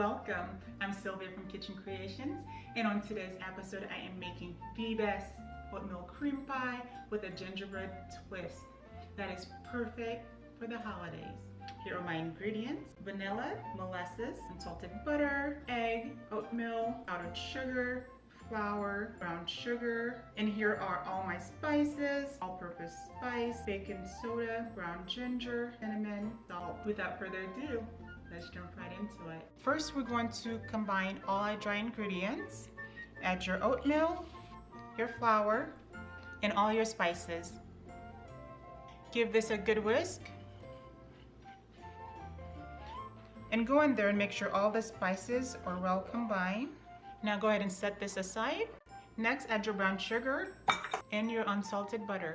welcome. I'm Sylvia from Kitchen Creations, and on today's episode I am making the best oatmeal cream pie with a gingerbread twist that is perfect for the holidays. Here are my ingredients: vanilla, molasses, unsalted butter, egg, oatmeal, powdered sugar, flour, brown sugar, and here are all my spices: all-purpose spice, baking soda, ground ginger, cinnamon, salt. Without further ado, let's jump right into it. First, we're going to combine all our dry ingredients. Add your oatmeal, your flour, and all your spices. Give this a good whisk. And go in there and make sure all the spices are well combined. Now go ahead and set this aside. Next, add your brown sugar and your unsalted butter.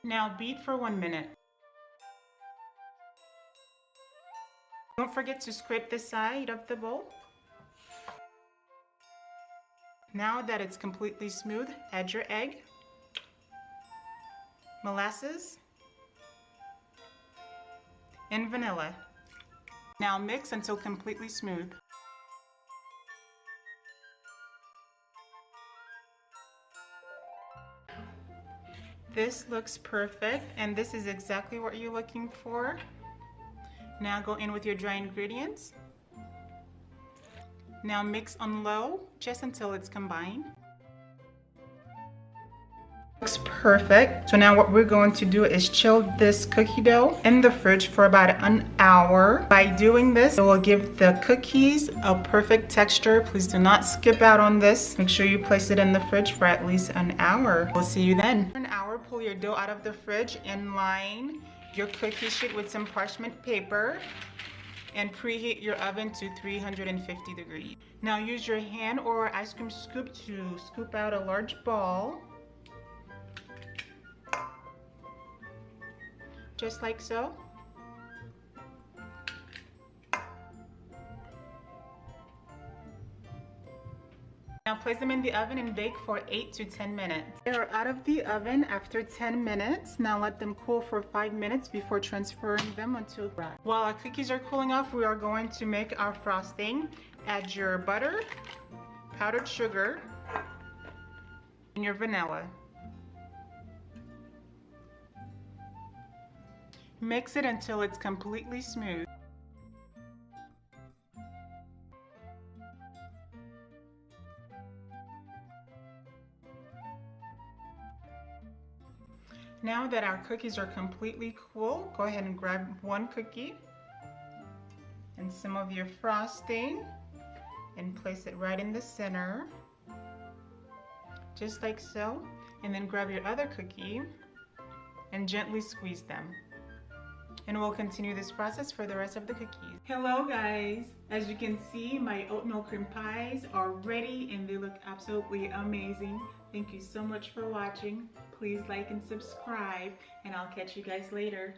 Now beat for 1 minute. Don't forget to scrape the side of the bowl. Now that it's completely smooth, add your egg, molasses, and vanilla. Now mix until completely smooth. This looks perfect, and this is exactly what you're looking for. Now go in with your dry ingredients. Now mix on low just until it's combined. Looks perfect. So now what we're going to do is chill this cookie dough in the fridge for about an hour. By doing this, it will give the cookies a perfect texture. Please do not skip out on this. Make sure you place it in the fridge for at least an hour. We'll see you then. For an hour, pull your dough out of the fridge and line your cookie sheet with some parchment paper and preheat your oven to 350 degrees. Now use your hand or ice cream scoop to scoop out a large ball. Just like so. Now place them in the oven and bake for 8 to 10 minutes. They are out of the oven after 10 minutes. Now let them cool for 5 minutes before transferring them until dry. While our cookies are cooling off, we are going to make our frosting. Add your butter, powdered sugar, and your vanilla. Mix it until it's completely smooth. Now that our cookies are completely cool, go ahead and grab one cookie and some of your frosting and place it right in the center, just like so. And then grab your other cookie and gently squeeze them. And we'll continue this process for the rest of the cookies. Hello guys! As you can see, my oatmeal cream pies are ready and they look absolutely amazing. Thank you so much for watching. Please like and subscribe, and I'll catch you guys later.